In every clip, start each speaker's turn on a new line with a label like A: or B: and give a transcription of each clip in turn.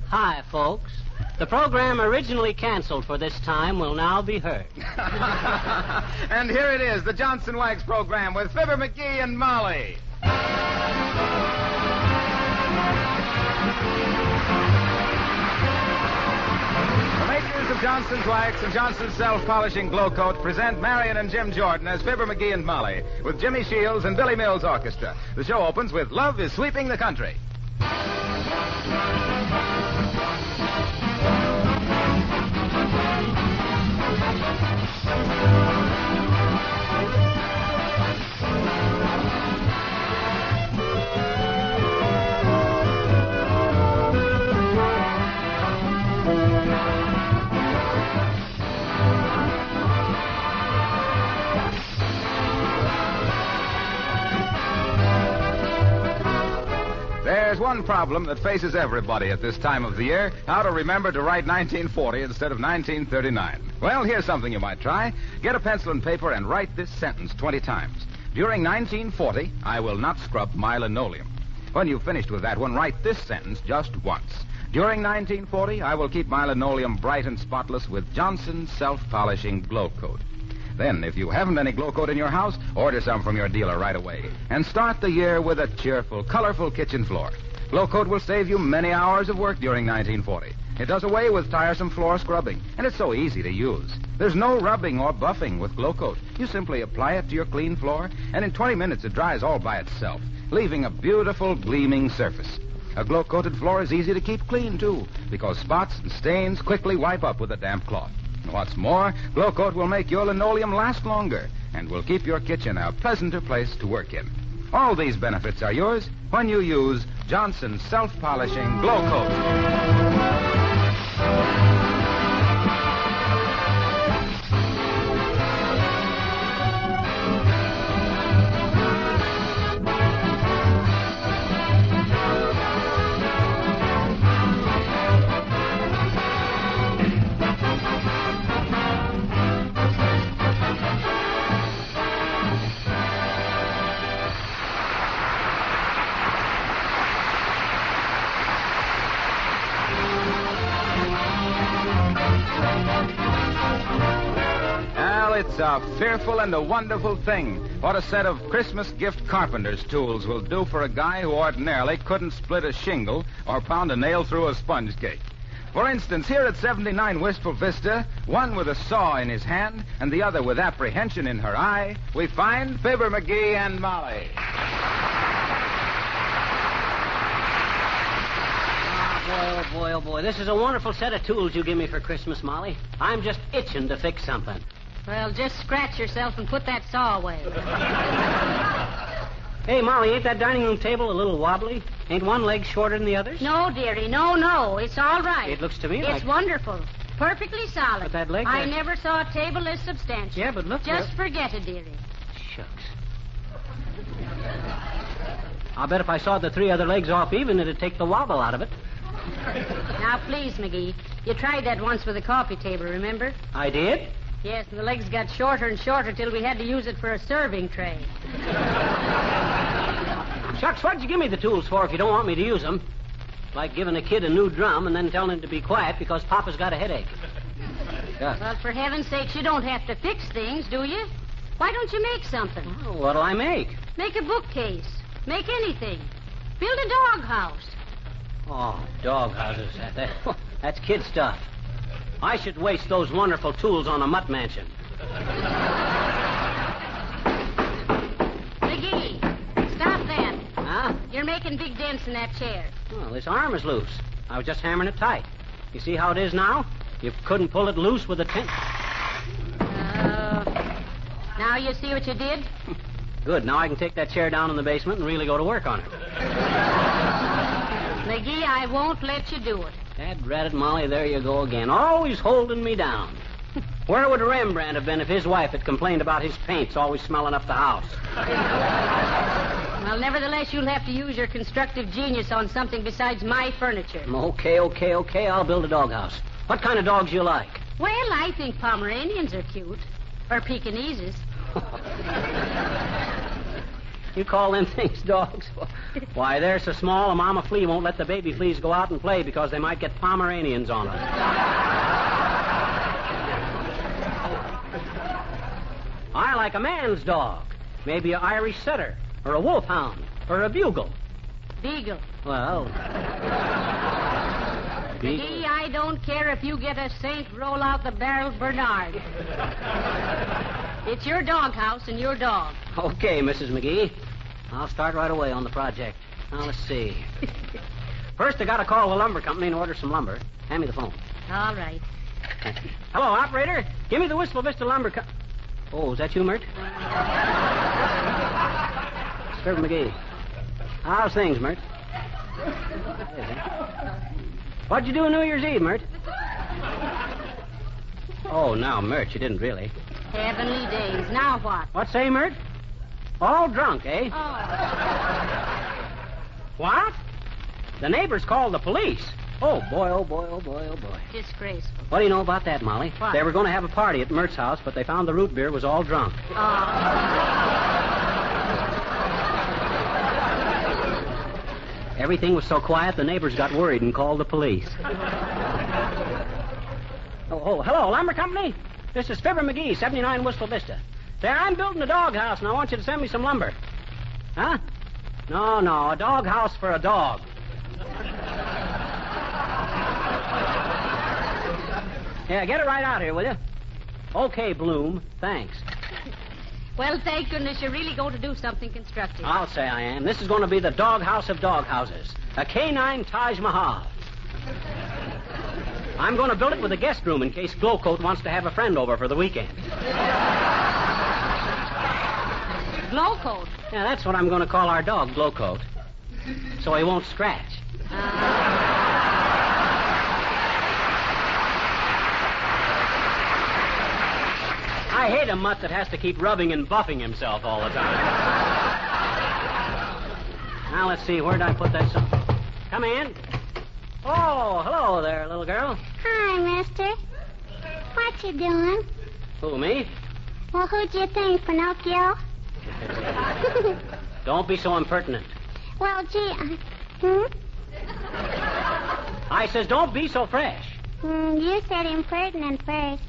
A: Hi, folks. The program originally canceled for this time will now be heard.
B: And here it is, the Johnson Wax program with Fibber Mcgee and Molly. The makers of Johnson's Wax and Johnson's Self-Polishing Glow Coat present Marion and Jim Jordan as Fibber Mcgee and Molly with Jimmy Shields and Billy Mills Orchestra. The show opens with Love is Sweeping the Country. There's one problem that faces everybody at this time of the year: how to remember to write 1940 instead of 1939. Well, here's something you might try. Get a pencil and paper and write this sentence 20 times. During 1940, I will not scrub my linoleum. When you've finished with that one, write this sentence just once. During 1940, I will keep my linoleum bright and spotless with Johnson's Self-Polishing Glow Coat. Then, if you haven't any Glow Coat in your house, order some from your dealer right away. And start the year with a cheerful, colorful kitchen floor. Glow Coat will save you many hours of work during 1940. It does away with tiresome floor scrubbing, and it's so easy to use. There's no rubbing or buffing with Glow Coat. You simply apply it to your clean floor, and in 20 minutes it dries all by itself, leaving a beautiful, gleaming surface. A glow-coated floor is easy to keep clean, too, because spots and stains quickly wipe up with a damp cloth. What's more, Glow Coat will make your linoleum last longer and will keep your kitchen a pleasanter place to work in. All these benefits are yours when you use Johnson's Self-Polishing Glow Coat. It's a fearful and a wonderful thing what a set of Christmas gift carpenter's tools will do for a guy who ordinarily couldn't split a shingle or pound a nail through a sponge cake. For instance, here at 79 Wistful Vista, one with a saw in his hand and the other with apprehension in her eye, we find Fibber Mcgee and Molly.
A: Oh, boy, oh, boy. This is a wonderful set of tools you give me for Christmas, Molly. I'm just itching to fix something.
C: Well, just scratch yourself and put that saw away.
A: Hey, Molly, ain't that dining room table a little wobbly? Ain't one leg shorter than the others?
C: No, dearie, no. It's all right.
A: It looks to me like...
C: It's wonderful. Perfectly solid.
A: But that leg...
C: I never saw a table as substantial.
A: Yeah, but look...
C: Just forget it, dearie.
A: Shucks. I'll bet if I sawed the three other legs off even, it'd take the wobble out of it.
C: Now, please, McGee. You tried that once with a coffee table, remember?
A: I did?
C: Yes, and the legs got shorter and shorter till we had to use it for a serving tray.
A: Shucks, what'd you give me the tools for if you don't want me to use them? Like giving a kid a new drum and then telling him to be quiet because Papa's got a headache. Yeah.
C: Well, for heaven's sakes, you don't have to fix things, do you? Why don't you make something?
A: Oh, what'll I make?
C: Make a bookcase. Make anything. Build a doghouse.
A: Oh, dog houses. That's kid stuff. I should waste those wonderful tools on a mutt mansion.
C: McGee, stop that.
A: Huh?
C: You're making big dents in that chair.
A: Well, this arm is loose. I was just hammering it tight. You see how it is now? You couldn't pull it loose with a tent.
C: Now you see what you did?
A: Good. Now I can take that chair down in the basement and really go to work on it.
C: McGee, I won't let you do it.
A: Dad-ratted, Molly, there you go again. Always holding me down. Where would Rembrandt have been if his wife had complained about his paints always smelling up the house?
C: Well, nevertheless, you'll have to use your constructive genius on something besides my furniture.
A: Okay. I'll build a doghouse. What kind of dogs you like?
C: Well, I think Pomeranians are cute. Or Pekingeses.
A: You call them things dogs? Why, they're so small a mama flea won't let the baby fleas go out and play because they might get Pomeranians on them. I like a man's dog. Maybe an Irish setter, or a wolfhound, or a bugle.
C: Beagle.
A: Well...
C: McGee, I don't care if you get a Saint roll out the barrel Bernard. It's your doghouse and your dog.
A: Okay, Mrs. McGee. I'll start right away on the project. Now, let's see. First, I got to call the lumber company and order some lumber. Hand me the phone.
C: All right.
A: Hello, operator. Give me the Wistful Vista lumber Oh, is that you, Mert? It's Fibber Mcgee. How's things, Mert? What'd you do on New Year's Eve, Mert? Oh, now, Mert, you didn't really.
C: Heavenly days. Now what?
A: What say, Mert? All drunk, eh?
C: Oh.
A: What? The neighbors called the police. Oh, boy, oh, boy, oh, boy, oh, boy.
C: Disgraceful.
A: What do you know about that, Molly?
C: What?
A: They were going to have a party at Mert's house, but they found the root beer was all drunk. Everything was so quiet, the neighbors got worried and called the police. Oh, hello, lumber company? This is Fibber Mcgee, 79 Wistful Vista. Say, I'm building a doghouse, and I want you to send me some lumber. Huh? No, a doghouse for a dog. Yeah, get it right out here, will you? Okay, Bloom. Thanks.
C: Well, thank goodness you're really going to do something constructive.
A: I'll say I am. This is going to be the doghouse of doghouses. A canine Taj Mahal. I'm going to build it with a guest room in case Glowcoat wants to have a friend over for the weekend.
C: Glowcoat?
A: Yeah, that's what I'm going to call our dog, Glowcoat. So he won't scratch. I hate a mutt that has to keep rubbing and buffing himself all the time. Now, let's see. Where'd I put that song? Come in. Oh, hello there, little girl.
D: Hi, mister. What you doing?
A: Who, me?
D: Well, who'd you think, Pinocchio?
A: Don't be so impertinent.
D: Well, gee,
A: I says, don't be so fresh.
D: You said impertinent first.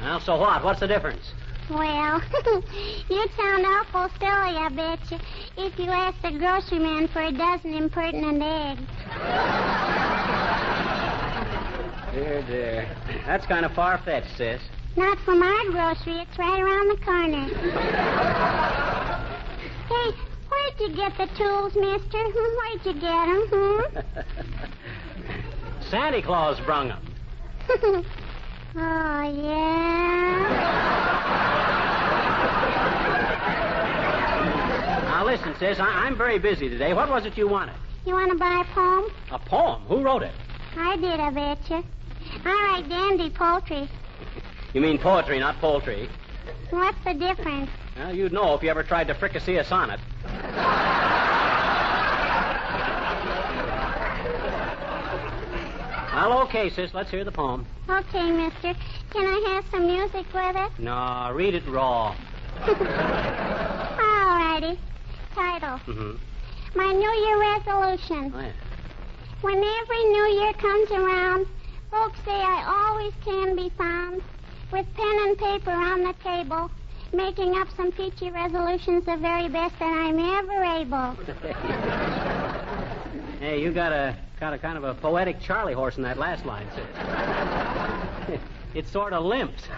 A: Well, so what? What's the difference?
D: Well, you'd sound awful silly, I bet you, if you asked the grocery man for a dozen impertinent eggs.
A: Dear. That's kind of far-fetched, sis.
D: Not from our grocery. It's right around the corner. Hey, where'd you get the tools, mister? Where'd you get them,
A: Santa Claus brung them.
D: Oh, yeah?
A: Now, listen, sis, I'm very busy today. What was it you wanted?
D: You want to buy a poem?
A: A poem? Who wrote it?
D: I did, I bet you. I write dandy poultry.
A: You mean poetry, not poultry.
D: What's the difference?
A: Well, you'd know if you ever tried to fricassee a sonnet. Well, okay, sis, let's hear the poem.
D: Okay, mister. Can I have some music with it?
A: No, read it raw.
D: All righty. Title.
A: Mm-hmm.
D: My New Year resolution.
A: Oh, yeah.
D: When every New Year comes around, folks say I always can be found with pen and paper on the table, making up some peachy resolutions the very best that I'm ever able.
A: Hey, you got a kind of a poetic Charlie horse in that last line, sis. It sort of limps.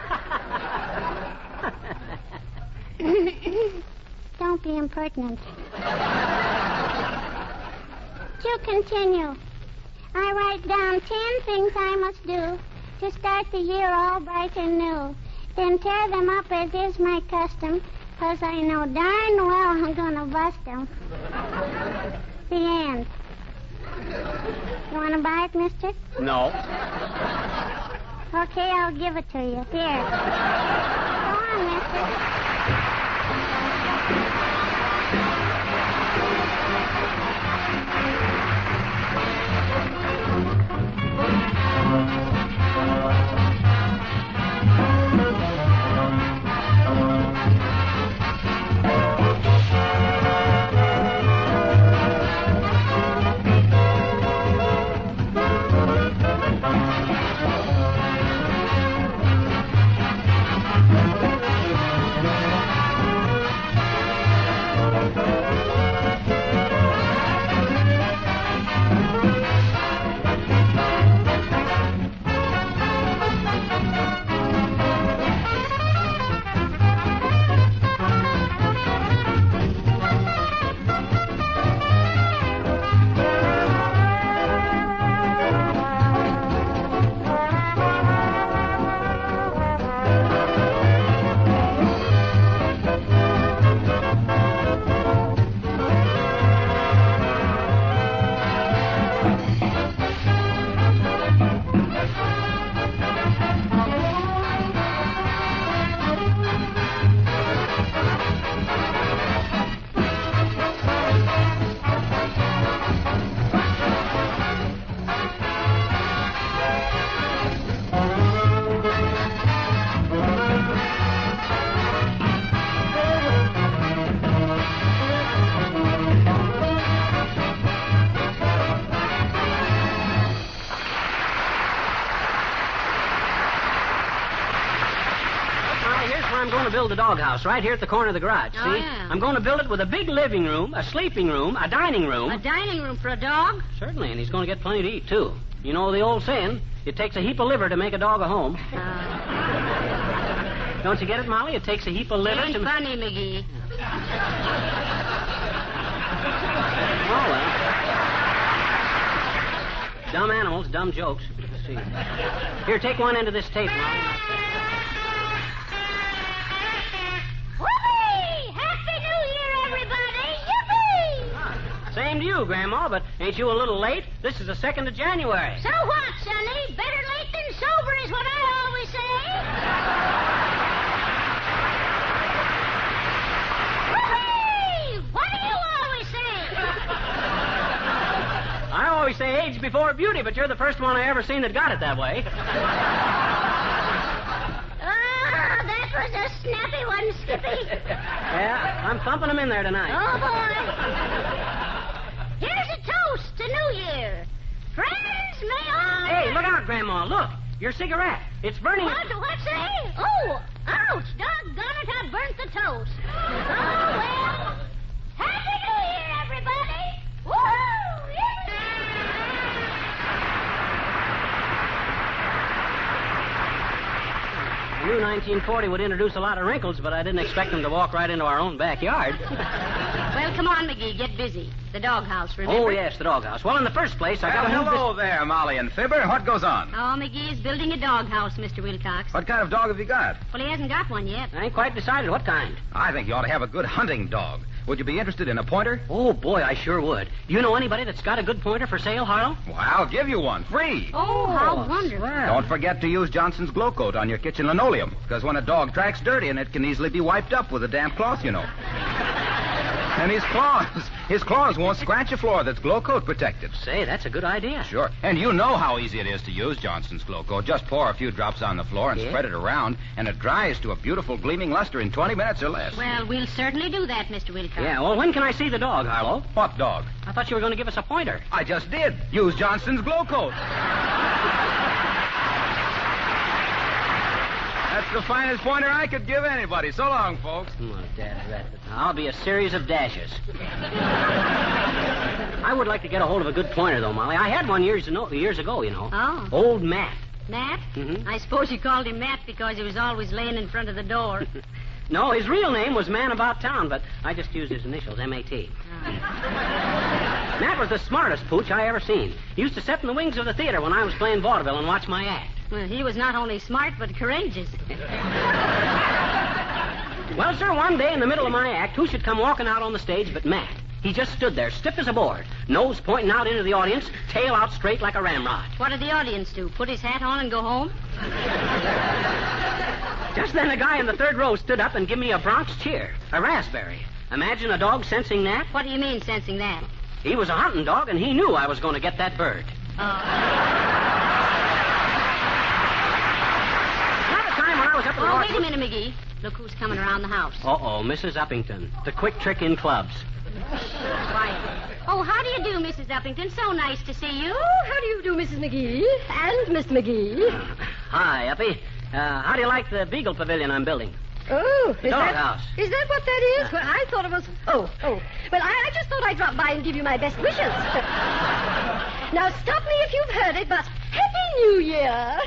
D: Don't be impertinent. To continue, I write down 10 things I must do to start the year all bright and new. Then tear them up as is my custom, 'cause I know darn well I'm gonna bust them. The end. You want to buy it, mister?
A: No.
D: Okay, I'll give it to you. Here. Go on, mister.
A: going to build a doghouse right here at the corner of the garage.
C: Oh,
A: See?
C: yeah.
A: I'm going to build it with a big living room, a sleeping room, a dining room.
C: A dining room for a dog?
A: Certainly, and he's going to get plenty to eat, too. You know the old saying, it takes a heap of liver to make a dog a home. Don't you get it, Molly? It takes a heap of liver
C: Ain't
A: to...
C: funny, McGee.
A: Oh, well. Dumb animals, dumb jokes. Let's see. Here, take one end of this tape, Molly.
D: Whoopee! Happy New Year, everybody! Yippee!
A: Same to you, Grandma, but ain't you a little late? This is the 2nd of January.
D: So what, Sonny? Better late than sober is what I always say. Whoopee! What do you always say?
A: I always say age before beauty, but you're the first one I ever seen that got it that way.
D: That was a snappy one, Skippy.
A: Yeah, I'm thumping them in there tonight.
D: Oh, boy. Here's a toast to New Year. Friends, may all...
A: Hey, look out, Grandma. Look, your cigarette. It's burning...
D: What's that? Oh, ouch. Doggone it, I burnt the toast. Oh, well. Happy New Year, everybody. Woo!
A: I knew 1940 would introduce a lot of wrinkles, but I didn't expect them to walk right into our own backyard.
C: Well, come on, McGee. Get busy. The doghouse, remember?
A: Oh, yes, the doghouse. Well, in the first place, I got to move
B: hello there, Molly and Fibber. What goes on?
C: Oh, McGee is building a doghouse, Mr. Wilcox.
B: What kind of dog have you got?
C: Well, he hasn't got one yet.
A: I ain't quite decided what kind.
B: I think you ought to have a good hunting dog. Would you be interested in a pointer?
A: Oh, boy, I sure would. Do you know anybody that's got a good pointer for sale, Harlow?
B: Well, I'll give you one, free.
C: Oh, how wonderful.
B: Don't forget to use Johnson's Glow Coat on your kitchen linoleum, because when a dog tracks dirty, and it can easily be wiped up with a damp cloth, you know. And his claws won't scratch a floor that's Glow Coat protected.
A: Say, that's a good idea.
B: Sure. And you know how easy it is to use Johnson's Glow Coat. Just pour a few drops on the floor and spread it around, and it dries to a beautiful gleaming luster in 20 minutes or less.
C: Well, we'll certainly do that, Mr. Wilcox.
A: Yeah, well, when can I see the dog, Harlow?
B: What dog?
A: I thought you were going to give us a pointer.
B: I just did. Use Johnson's Glow Coat. That's the finest pointer I could give anybody. So long, folks.
A: Oh, Dad's rat. I'll be a series of dashes. I would like to get a hold of a good pointer, though, Molly. I had one years ago, you know.
C: Oh.
A: Old Matt.
C: Matt?
A: Mm-hmm.
C: I suppose you called him Matt because he was always laying in front of the door.
A: No, his real name was Man About Town, but I just used his initials, M.A.T. Matt was the smartest pooch I ever seen. He used to sit in the wings of the theater when I was playing vaudeville and watch my act.
C: Well, he was not only smart, but courageous.
A: Well, sir, one day in the middle of my act, who should come walking out on the stage but Matt? He just stood there, stiff as a board, nose pointing out into the audience, tail out straight like a ramrod.
C: What did the audience do? Put his hat on and go home?
A: Just then a guy in the third row stood up and gave me a Bronx cheer, a raspberry. Imagine a dog sensing that.
C: What do you mean, sensing that?
A: He was a hunting dog, and he knew I was going to get that bird.
C: Oh, wait a minute, McGee. Look who's coming around the house.
A: Uh-oh, Mrs. Uppington. The quick trick in clubs.
C: Quiet. Oh, how do you do, Mrs. Uppington? So nice to see you.
E: Oh, how do you do, Mrs. McGee? And Mr. McGee.
A: Hi, Uppy. How do you like the Beagle Pavilion I'm building?
E: Oh, is
A: doghouse.
E: Is that what that is? Well, I thought it was... Oh. Well, I just thought I'd drop by and give you my best wishes. Now, stop me if you've heard it, but Happy New Year.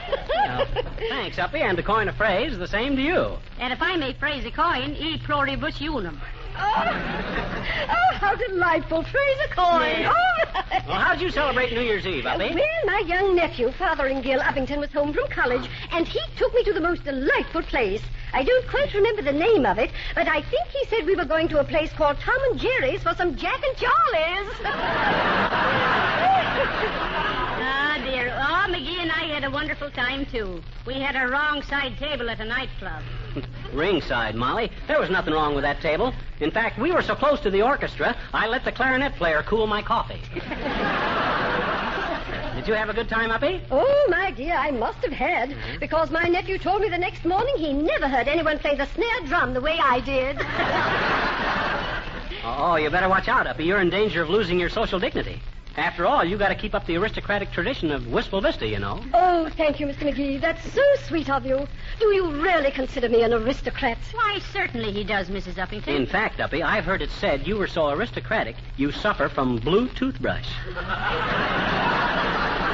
A: Thanks, Uppy, and to coin a phrase, the same to you.
C: And if I may phrase a coin, e pluribus unum.
E: Oh, how delightful. Phrase a coin.
A: Yeah.
E: All right.
A: Well, how'd you celebrate New Year's Eve, Uppy?
E: Well, my young nephew, Fotheringill Uppington, was home from college, and he took me to the most delightful place. I don't quite remember the name of it, but I think he said we were going to a place called Tom and Jerry's for some Jack and Charlie's.
C: Ah, dear. Oh, McGee and I had a wonderful time, too. We had a wrong side table at a nightclub.
A: Ringside, Molly. There was nothing wrong with that table. In fact, we were so close to the orchestra, I let the clarinet player cool my coffee. Did you have a good time, Uppy?
E: Oh, my dear, I must have had, because my nephew told me the next morning he never heard anyone play the snare drum the way I did.
A: Oh, you better watch out, Uppy. You're in danger of losing your social dignity. After all, you got to keep up the aristocratic tradition of Wistful Vista, you know.
E: Oh, thank you, Mr. McGee. That's so sweet of you. Do you really consider me an aristocrat?
C: Why, certainly he does, Mrs. Uppington.
A: In fact, Uppy, I've heard it said you were so aristocratic you suffer from blue toothbrush.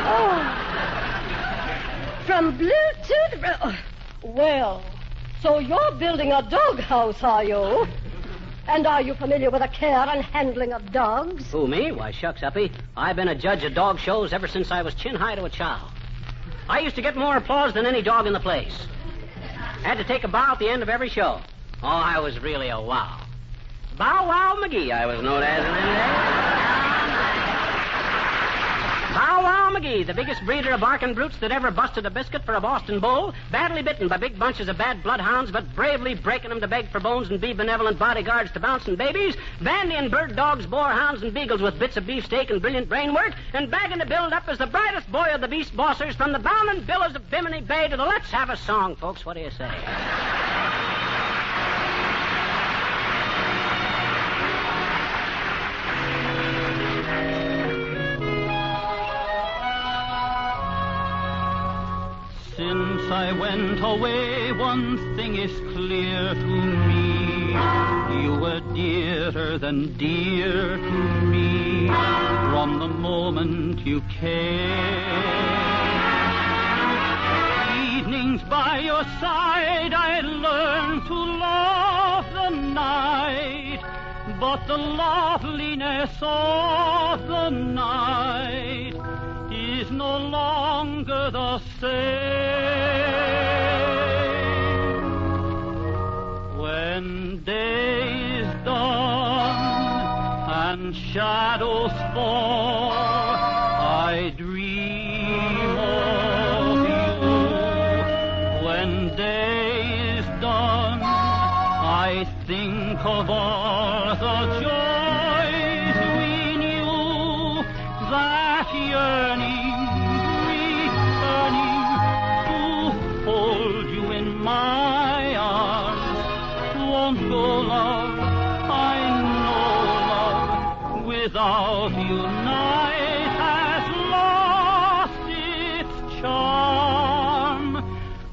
E: Oh. From blue toothbrush. Oh. Well, so you're building a doghouse, are you? And are you familiar with the care and handling of dogs?
A: Who, me? Why, shucks, Uppy. I've been a judge of dog shows ever since I was chin-high to a child. I used to get more applause than any dog in the place. Had to take a bow at the end of every show. Oh, I was really a wow. Bow Wow McGee, I was known as in them days. Bow Wow McGee, the biggest breeder of barking brutes that ever busted a biscuit for a Boston bull, badly bitten by big bunches of bad bloodhounds, but bravely breaking them to beg for bones and be benevolent bodyguards to bouncing babies, bandying bird dogs, boarhounds, and beagles with bits of beefsteak and brilliant brain work, and bagging to build up as the brightest boy of the beast bossers from the bounding billows of Bimini Bay to the Let's Have a Song, folks. What do you say?
F: Since I went away, one thing is clear to me. You were dearer than dear to me from the moment you came. Evenings by your side, I learned to love the night, but the loveliness of the night is no longer the same. When day is done and shadows fall, I dream of you. When day is done, I think of all the joys we knew, that yearning, my arms. Won't go, love, I know, love, without you night has lost its charm.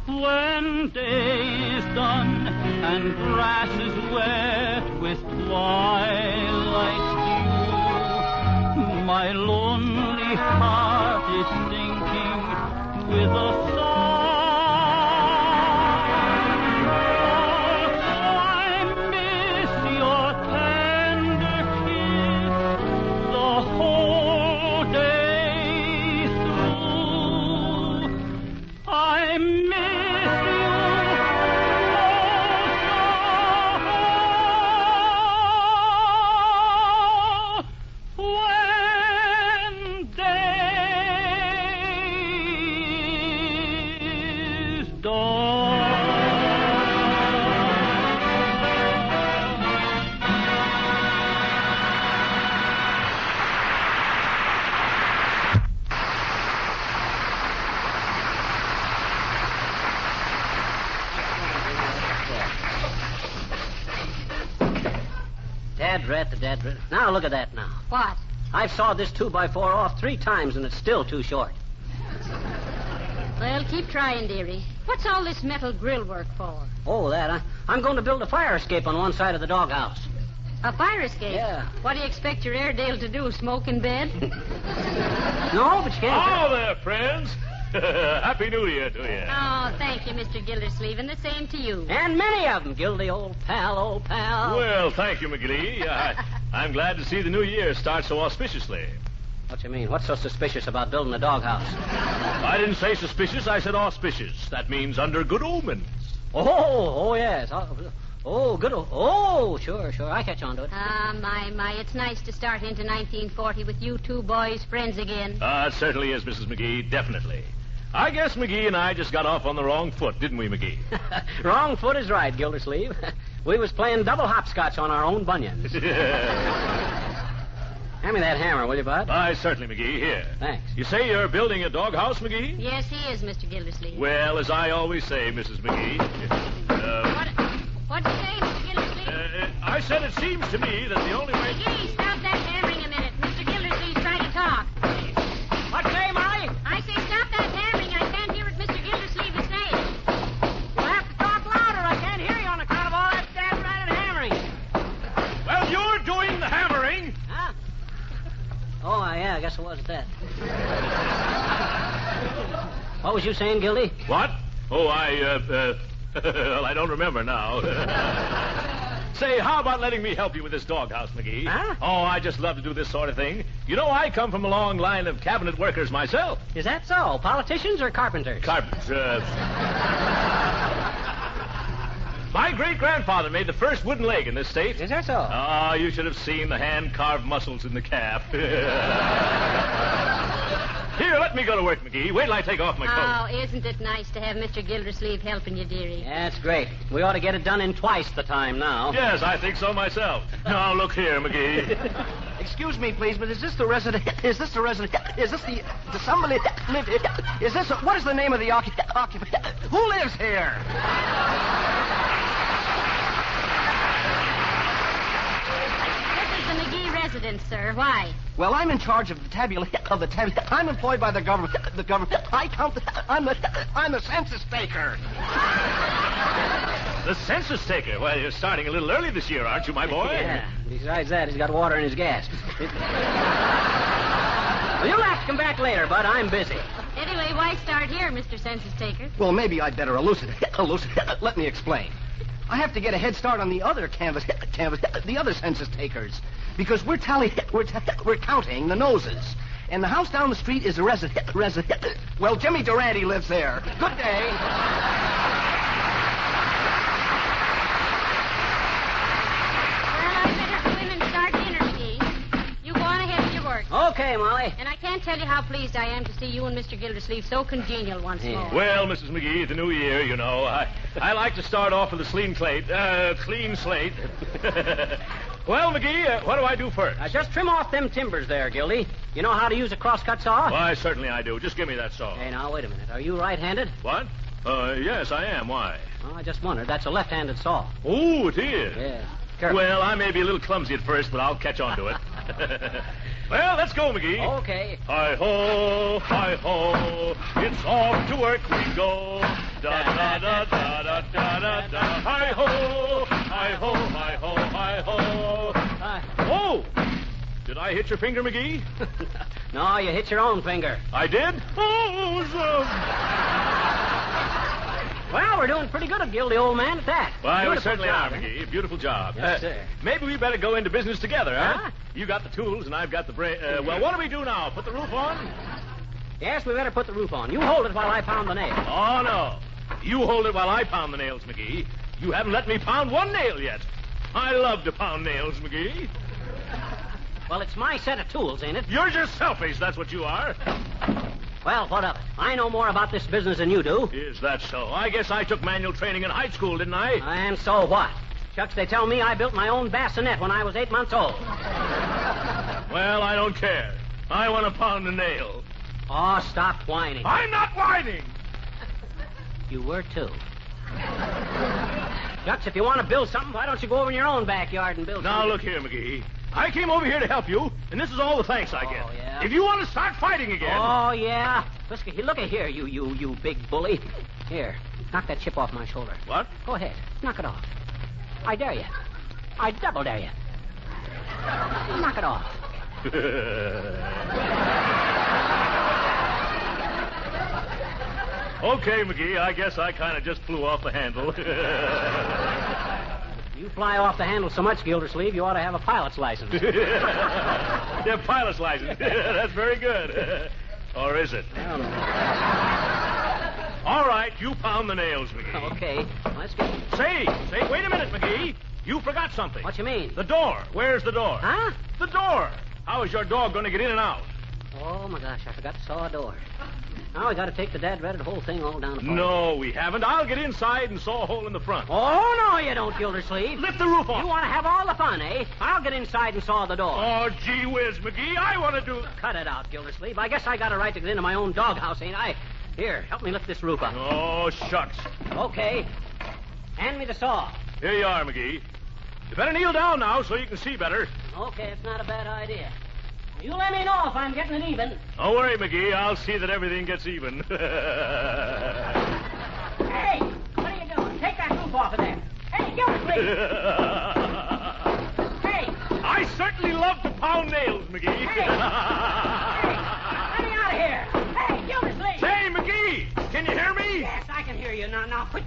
F: When day is done and grass is wet with twilight's dew, my lonely heart is sinking with a sigh.
A: The dead rat. Now, look at that now.
C: What?
A: I've sawed this 2x4 off 3 times, and it's still too short.
C: Well, keep trying, dearie. What's all this metal grill work for?
A: Oh, that. I'm going to build a fire escape on one side of the doghouse.
C: A fire escape?
A: Yeah.
C: What do you expect your Airedale to do, smoke in bed?
A: No, but you can't.
G: Hello there, friends. Happy New Year to you.
C: Oh, thank you, Mr. Gildersleeve, and the same to you.
A: And many of them, Gildy, old pal, old pal.
G: Well, thank you, McGee. I'm glad to see the new year start so auspiciously.
A: What you mean? What's so suspicious about building a doghouse?
G: I didn't say suspicious, I said auspicious. That means under good omens.
A: Oh, yes. Oh, good. Oh, sure. I catch on to it.
C: My. It's nice to start into 1940 with you two boys friends again.
G: It certainly is, Mrs. McGee, definitely. I guess McGee and I just got off on the wrong foot, didn't we, McGee?
A: Wrong foot is right, Gildersleeve. We was playing double hopscotch on our own bunions. Hand me that hammer, will you, Bud?
G: Certainly, McGee. Here.
A: Thanks.
G: You say you're building a doghouse, McGee?
C: Yes, he is, Mr. Gildersleeve.
G: Well, as I always say, Mrs. McGee...
C: What'd you say, Mr. Gildersleeve?
G: I said it seems to me that the only way...
C: McGee, stop that hammering a minute. Mr. Gildersleeve's trying to talk.
A: at that. What was you saying, Gildy?
G: What? Oh, well, I don't remember now. Say, how about letting me help you with this doghouse, McGee?
A: Huh?
G: Oh, I just love to do this sort of thing. You know, I come from a long line of cabinet workers myself.
A: Is that so? Politicians or carpenters?
G: My great-grandfather made the first wooden leg in this state.
A: Is that so?
G: Ah, you should have seen the hand-carved muscles in the calf. Here, let me go to work, McGee. Wait till I take off my coat.
C: Oh, isn't it nice to have Mr. Gildersleeve helping you, dearie?
A: Yeah, that's great. We ought to get it done in twice the time now.
G: Yes, I think so myself. Now, look here, McGee.
H: Excuse me, please, but is this the resident? Is this the resident? Is this the... Does somebody live here? Is this... What is the name of the occupant? Who lives here?
C: This is the McGee residence, sir. Why?
H: Well, I'm in charge of the tabula. I'm employed by the government. I count I'm the census taker.
G: The census taker. Well, you're starting a little early this year, aren't you, my boy?
A: Yeah. Besides that, he's got water in his gas. Well, you'll have to come back later, Bud. I'm busy.
C: Anyway, why start here, Mr. Census Taker?
H: Well, maybe I'd better elucidate. Let me explain. I have to get a head start on the other the other census takers, because we're counting the noses. And the house down the street is a resident. Well, Jimmy Durante lives there. Good day.
A: Okay, Molly.
C: And I can't tell you how pleased I am to see you and Mr. Gildersleeve so congenial once more.
G: Well, Mrs. McGee, the new year, you know. I like to start off with a clean slate. Well, McGee, what do I do first?
A: Just trim off them timbers there, Gildy. You know how to use a crosscut saw?
G: Why, certainly I do. Just give me that saw.
A: Hey, now, wait a minute. Are you right-handed?
G: What? Yes, I am. Why?
A: Well, I just wondered. That's a left-handed saw.
G: Oh, it is?
A: Yeah. Careful.
G: Well, I may be a little clumsy at first, but I'll catch on to it. Well, let's go, McGee.
A: Okay.
G: Hi-ho, hi-ho, it's off to work we go. Da-da-da-da-da-da-da-da. Hi-ho, hi-ho, hi-ho, hi-ho. Oh! Did I hit your finger, McGee?
A: No, you hit your own finger.
G: I did? Oh,
A: Well, we're doing pretty good, Gildy, old man, at that.
G: Why, we
A: Beautiful
G: certainly
A: job,
G: are, McGee. Beautiful job.
A: Yes, sir.
G: Maybe we better go into business together, huh?
A: Huh?
G: You got the tools, and I've got the brain. Well, what do we do now? Put the roof on?
A: Yes, we better put the roof on. You hold it while I pound the nail.
G: Oh, no. You hold it while I pound the nails, McGee. You haven't let me pound one nail yet. I love to pound nails, McGee.
A: Well, it's my set of tools, ain't it?
G: You're just selfish, that's what you are.
A: Well, what of it? I know more about this business than you do.
G: Is that so? I guess I took manual training in high school, didn't I?
A: And so what? Shucks, they tell me I built my own bassinet when I was 8 months old.
G: Well, I don't care. I want to pound a nail.
A: Oh, stop whining.
G: I'm not whining.
A: You were, too. Shucks, if you want to build something, why don't you go over in your own backyard and build
G: Now,
A: something?
G: look here, McGee. I came over here to help you, and this is all the thanks I get.
A: Oh, yeah?
G: If you want to start fighting again...
A: Oh, yeah? Look at here, you big bully. Here, knock that chip off my shoulder.
G: What?
A: Go ahead. Knock it off. I dare you. I double dare you. Knock it off.
G: Okay, McGee, I guess I kind of just flew off the handle.
A: You fly off the handle so much, Gildersleeve, you ought to have a pilot's license.
G: Yeah, pilot's license. That's very good. Or is it?
A: I don't know.
G: All right, you pound the nails, McGee.
A: Okay, let's go.
G: Say, wait a minute, McGee. You forgot something.
A: What you mean?
G: The door. Where's the door?
A: Huh?
G: The door. How is your dog going to get in and out?
A: Oh, my gosh, I forgot to saw a door. Now we got to take the dad-dreaded whole thing all down apart.
G: No, we haven't. I'll get inside and saw a hole in the front.
A: Oh, no, you don't, Gildersleeve.
G: Lift the roof off.
A: You want to have all the fun, eh? I'll get inside and saw the door.
G: Oh, gee whiz, McGee, I want to do...
A: Cut it out, Gildersleeve. I guess I got a right to get into my own doghouse, ain't I? Here, help me lift this roof up.
G: Oh, shucks.
A: Okay. Hand me the saw.
G: Here you are, McGee. You better kneel down now so you can see better.
A: Okay, it's not a bad idea. You let me know if I'm getting it even.
G: Don't worry, McGee. I'll see that everything gets even.
A: Hey, what are you doing? Take that roof off of there. Hey, Gildersleeve. Hey.
G: I certainly love to pound nails, McGee.
A: Hey. Hey.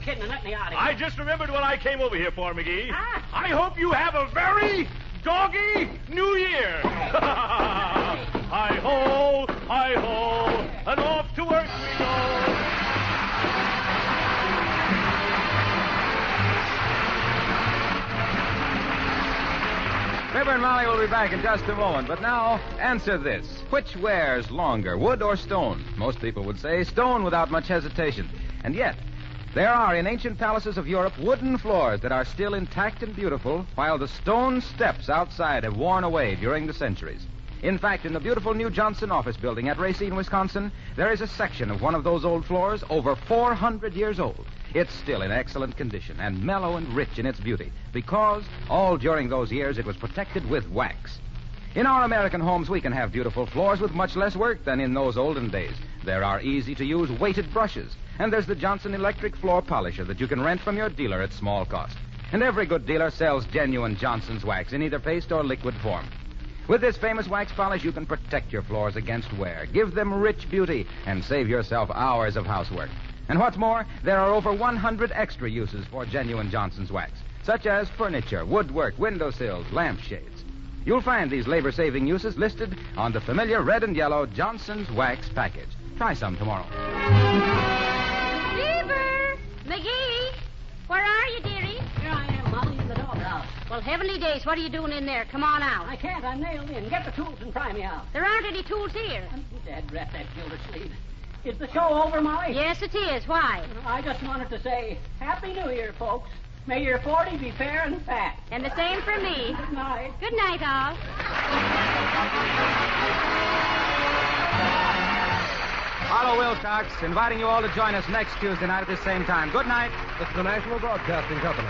A: kidding and let me out of here.
G: I just remembered what I came over here for, McGee.
A: Ah.
G: I hope you have a very doggy New Year. Hi-ho, and off to work we go.
B: Fibber and Molly will be back in just a moment, but now, answer this. Which wears longer, wood or stone? Most people would say stone without much hesitation. And yet, there are in ancient palaces of Europe wooden floors that are still intact and beautiful, while the stone steps outside have worn away during the centuries. In fact, in the beautiful new Johnson office building at Racine, Wisconsin, there is a section of one of those old floors over 400 years old. It's still in excellent condition and mellow and rich in its beauty because all during those years it was protected with wax. In our American homes, we can have beautiful floors with much less work than in those olden days. There are easy-to-use weighted brushes, and there's the Johnson electric floor polisher that you can rent from your dealer at small cost. And every good dealer sells genuine Johnson's wax in either paste or liquid form. With this famous wax polish, you can protect your floors against wear, give them rich beauty, and save yourself hours of housework. And what's more, there are over 100 extra uses for genuine Johnson's wax, such as furniture, woodwork, windowsills, lampshades. You'll find these labor-saving uses listed on the familiar red and yellow Johnson's wax package. Try some tomorrow.
C: Fibber! McGee! Where are you, dearie?
A: Here I am, Molly, in the doghouse.
C: Well, heavenly days, what are you doing in there? Come on out.
A: I can't. I'm nailed in. Get the tools and pry me out.
C: There aren't any tools here.
A: Dad, wrap that Gildersleeve. Is the show over, Molly?
C: Yes, it is. Why?
A: I just wanted to say Happy New Year, folks. May your 40 be fair and fat.
C: And the same for me.
A: Good night.
C: Good night, all.
B: Otto Wilcox inviting you all to join us next Tuesday night at the same time. Good night.
I: This is the National Broadcasting Company.